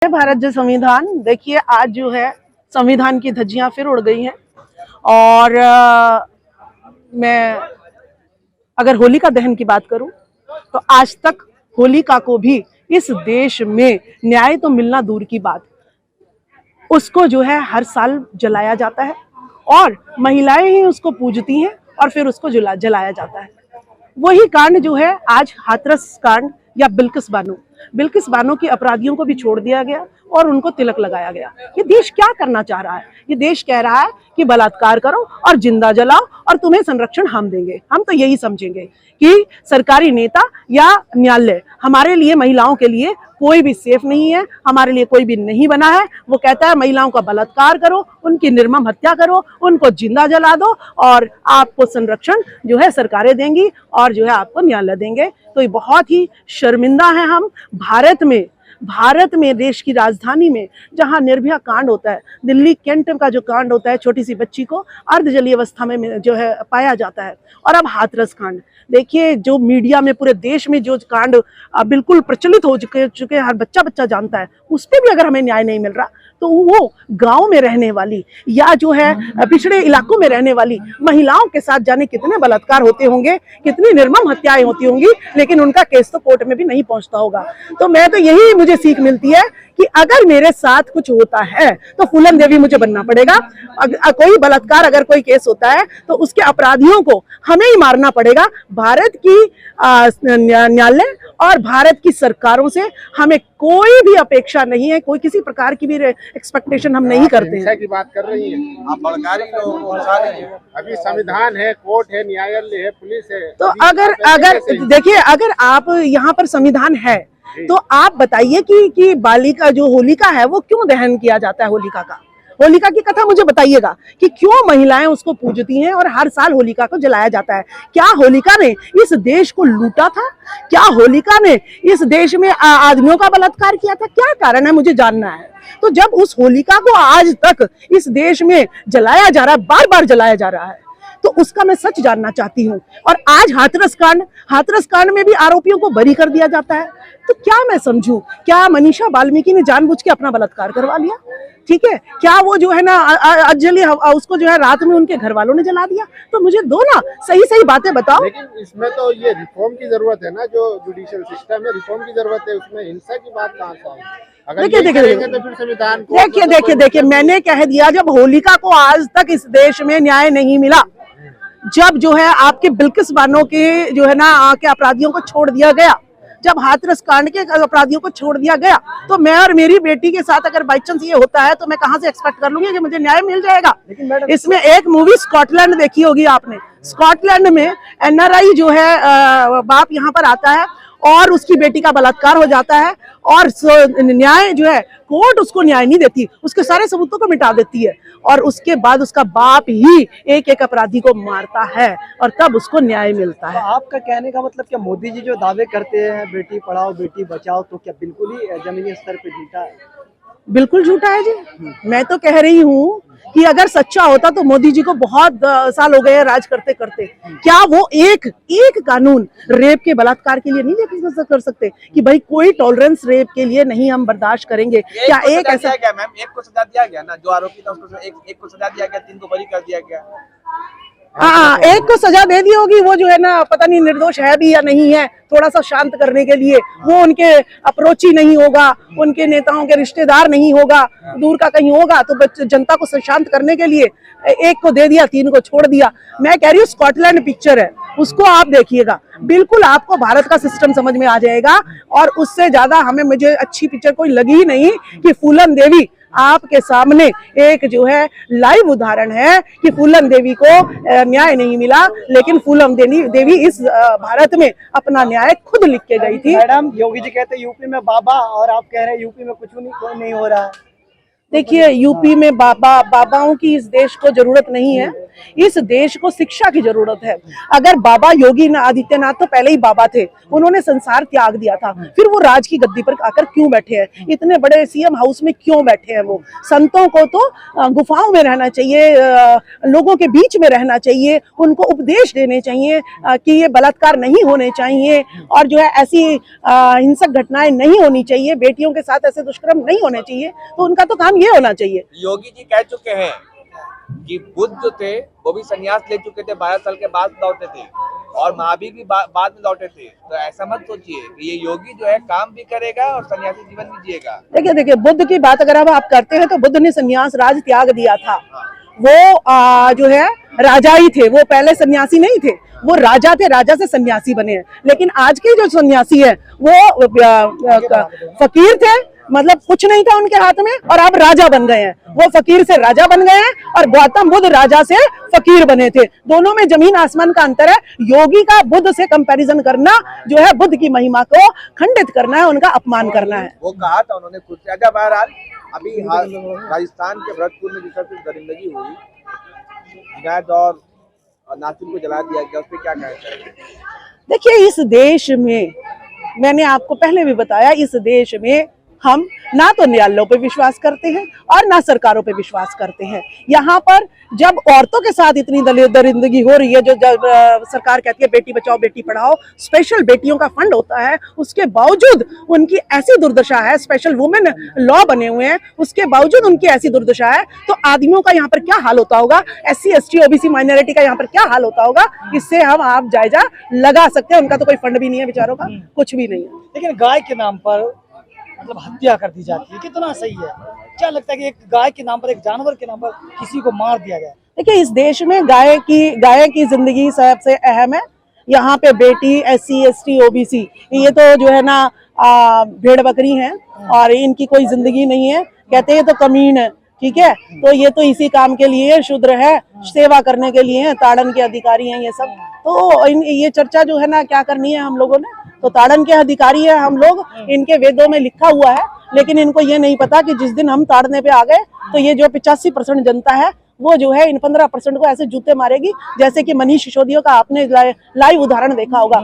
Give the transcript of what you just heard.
भारत जो संविधान देखिए, आज जो है संविधान की धज्जियां फिर उड़ गई हैं। और मैं अगर होलिका दहन की बात करूं तो आज तक होलिका को भी इस देश में न्याय तो मिलना दूर की बात, उसको जो है हर साल जलाया जाता है और महिलाएं ही उसको पूजती हैं और फिर उसको जलाया जाता है। वही कांड जो है आज हाथरस कांड या बिल्किस बानो की अपराधियों को भी छोड़ दिया गया और उनको तिलक लगाया गया। ये देश क्या करना चाह रहा है? ये देश कह रहा है कि बलात्कार करो और जिंदा जलाओ और तुम्हें संरक्षण हम देंगे। हम तो यही समझेंगे कि सरकारी नेता या न्यायालय हमारे लिए, महिलाओं के लिए कोई भी सेफ नहीं है, हमारे लिए कोई भी नहीं बना है। वो कहता है महिलाओं का बलात्कार करो, उनकी निर्मम हत्या करो, उनको जिंदा जला दो और आपको संरक्षण जो है सरकारें देंगी और जो है आपको न्यायालय देंगे। तो ये बहुत ही शर्मिंदा है हम भारत में देश की राजधानी में जहां निर्भया कांड होता है, दिल्ली कैंट का जो कांड होता है, छोटी सी बच्ची को अर्धजलीय अवस्था में जो है पाया जाता है, और अब हाथरस कांड देखिए, जो मीडिया में पूरे देश में जो कांड बिल्कुल प्रचलित हो चुके हर बच्चा जानता है, उस पर भी अगर हमें न्याय नहीं मिल रहा तो वो गांव में रहने वाली या जो है पिछड़े इलाकों में रहने वाली महिलाओं के साथ जाने कितने बलात्कार होते होंगे, कितनी निर्मम हत्याएं होती होंगी, लेकिन उनका केस तो कोर्ट में भी नहीं पहुंचता होगा। तो मैं तो यही मुझे सीख मिलती है कि अगर मेरे साथ कुछ होता है तो फूलन देवी मुझे बनना पड़ेगा। कोई बलात्कार अगर कोई केस होता है तो उसके अपराधियों को हमें ही मारना पड़ेगा। भारत की न्यायालय और भारत की सरकारों से हमें कोई भी अपेक्षा नहीं है, कोई किसी प्रकार की भी एक्सपेक्टेशन हम नहीं करते हैं। की बात कर रही हैं आप, बलकारी लोगों को अभी संविधान है, कोर्ट है, न्यायालय है, पुलिस है। तो अगर देखिए, अगर आप यहाँ पर संविधान है तो आप बताइए कि बालिका जो होलिका है वो क्यों दहन किया जाता है? होलिका की कथा मुझे बताइएगा कि क्यों महिलाएं उसको पूजती हैं और हर साल होलिका को जलाया जाता है। क्या होलिका ने इस देश को लूटा था? क्या होलिका ने इस देश में आदमियों का बलात्कार किया था? क्या कारण है, मुझे जानना है। तो जब उस होलिका को आज तक इस देश में जलाया जा रहा है, बार बार जलाया जा रहा है, तो उसका मैं सच जानना चाहती हूँ। और आज हाथरस कांड में भी आरोपियों को बरी कर दिया जाता है। तो क्या मैं समझूं, क्या मनीषा वाल्मीकि ने जानबूझ के अपना बलात्कार करवा लिया? ठीक है, क्या वो जो है ना अंजलि उसको जो है रात में उनके घर वालों ने जला दिया? तो मुझे दो ना सही बातें बताओ। लेकिन इसमें तो ये रिफॉर्म की जरूरत है ना, जो जुडिशियल सिस्टम है, रिफॉर्म की जरूरत है। उसमें हिंसा की बात कहाँ से आई? अगर देखिए, मैंने कह दिया, जब होलिका को आज तक इस देश में न्याय नहीं मिला, जब जो है आपके बिल्किस बानो के जो है ना के अपराधियों को छोड़ दिया गया, जब हाथरस कांड के अपराधियों को छोड़ दिया गया, तो मैं और मेरी बेटी के साथ अगर बाई चांस ये होता है तो मैं कहां से एक्सपेक्ट कर लूंगी कि मुझे न्याय मिल जाएगा? इसमें एक मूवी स्कॉटलैंड देखी होगी आपने। स्कॉटलैंड में एनआरआई जो है बाप यहाँ पर आता है और उसकी बेटी का बलात्कार हो जाता है और न्याय जो है, कोर्ट उसको न्याय नहीं देती, उसके सारे सबूतों को मिटा देती है और उसके बाद उसका बाप ही एक अपराधी को मारता है और तब उसको न्याय मिलता है। तो आपका कहने का मतलब क्या मोदी जी जो दावे करते हैं बेटी पढ़ाओ बेटी बचाओ, तो क्या बिल्कुल ही जमीनी स्तर पे झूठा है? बिल्कुल झूठा है जी। मैं तो कह रही हूँ कि अगर सच्चा होता तो मोदी जी को बहुत साल हो गए राज करते करते। क्या वो एक कानून रेप के बलात्कार के लिए नहीं कर सकते कि भाई कोई टॉलरेंस रेप के लिए नहीं हम बर्दाश्त करेंगे? क्या एक ऐसा क्या मैम, एक को सजा दिया गया ना, जो आरोपी था उसको एक को सजा दिया गया, 3 को बरी कर दिया गया। हाँ, एक को सजा दे दी होगी, वो जो है ना पता नहीं निर्दोष है भी या नहीं है, थोड़ा सा शांत करने के लिए। वो उनके अप्रोच ही नहीं होगा, उनके नेताओं के रिश्तेदार नहीं होगा, दूर का कहीं होगा, तो जनता को शांत करने के लिए एक को दे दिया, 3 को छोड़ दिया। मैं कह रही हूँ स्कॉटलैंड पिक्चर है, उसको आप देखिएगा, बिल्कुल आपको भारत का सिस्टम समझ में आ जाएगा। और उससे ज्यादा मुझे अच्छी पिक्चर कोई लगी ही नहीं कि फूलन देवी आपके सामने एक जो है लाइव उदाहरण है कि फूलन देवी को न्याय नहीं मिला, लेकिन फूलन देवी इस भारत में अपना न्याय खुद लिख के गई थी। मैडम, योगी जी कहते हैं यूपी में बाबा, और आप कह रहे हैं यूपी में कुछ नहीं हो रहा है। देखिए यूपी में बाबाओं की इस देश को जरूरत नहीं है, इस देश को शिक्षा की जरूरत है। अगर बाबा योगी आदित्यनाथ तो पहले ही बाबा थे, उन्होंने संसार त्याग दिया था, फिर वो राज की गद्दी पर आकर क्यों बैठे हैं, इतने बड़े सीएम हाउस में क्यों बैठे हैं वो। संतों को तो गुफाओं में रहना चाहिए, लोगों के बीच में रहना चाहिए, उनको उपदेश देने चाहिए कि ये बलात्कार नहीं होने चाहिए और जो है ऐसी हिंसक घटनाएं नहीं होनी चाहिए, बेटियों के साथ ऐसे दुष्कर्म नहीं होने चाहिए, तो उनका तो काम ये होना चाहिए। योगी जी कह चुके हैं कि बुद्ध जो थे वो भी संन्यास ले चुके थे, 12 साल के बाद लौटे थे, और महावीर भी बाद में लौटे थे। तो ऐसा मत सोचिए कि ये योगी जो है काम भी करेगा और सन्यासी जीवन भी जिएगा। देखिए बुद्ध की बात अगर आप करते हैं तो बुद्ध ने संन्यास राज त्याग दिया था। वो जो है राजा ही थे, वो पहले सन्यासी नहीं थे, वो राजा थे, राजा से सन्यासी बने हैं। लेकिन आज के जो सन्यासी है वो फकीर थे, मतलब कुछ नहीं था उनके हाथ में और अब राजा बन गए हैं। वो फकीर से राजा बन गए हैं और गौतम बुद्ध राजा से फकीर बने थे। दोनों में जमीन आसमान का अंतर है। योगी का बुद्ध से कंपैरिजन करना जो है बुद्ध की महिमा को खंडित करना है, उनका अपमान करना है। वो कहा था उन्होंने खुद से। अच्छा बहरहाल अभी राजस्थान के भरतपुर में जिस तरह से दरिंदगी हुई, जिनायत और नासिर को जला दिया गया, उस पर क्या कहना चाहिए? देखिए इस देश में, मैंने आपको पहले भी बताया, इस देश में हम ना तो न्यायालयों पे विश्वास करते हैं और ना सरकारों पे विश्वास करते हैं। यहाँ पर जब औरतों के साथ इतनी दरिंदगी हो रही है, जो सरकार कहती है बेटी बचाओ बेटी पढ़ाओ, स्पेशल बेटियों का फंड होता है, उसके बावजूद उनकी ऐसी दुर्दशा है, स्पेशल वुमेन लॉ बने हुए हैं, उसके बावजूद उनकी ऐसी दुर्दशा है, तो आदमियों का यहाँ पर क्या हाल होता होगा, SC ST OBC माइनॉरिटी का यहाँ पर क्या हाल होता होगा, इससे हम आप जायजा लगा सकते हैं। उनका तो कोई फंड भी नहीं है बेचारों का, कुछ भी नहीं है। लेकिन गाय के नाम पर मतलब हत्या कर दी जाती है, कितना सही है? क्या लगता है कि एक गाय के नाम पर, एक जानवर के नाम पर किसी को मार दिया गया? देखिए इस देश में गाय की जिंदगी सबसे अहम है। यहाँ पे बेटी, SC ST OBC ये तो जो है ना भेड़ बकरी हैं और इनकी कोई जिंदगी नहीं है। कहते हैं तो कमीन है, ठीक है, तो ये तो इसी काम के लिए शूद्र है, सेवा करने के लिए है, ताड़न के अधिकारी हैं ये सब। तो ये चर्चा जो है ना क्या करनी है हम लोगों ने, तो ताड़न के अधिकारी है हम लोग, इनके वेदों में लिखा हुआ है, लेकिन इनको ये नहीं पता कि जिस दिन हम ताड़ने पे आ गए तो ये जो 85% जनता है वो जो है इन 15% को ऐसे जूते मारेगी, जैसे कि मनीष सिसोदिया का आपने लाइव उदाहरण देखा होगा।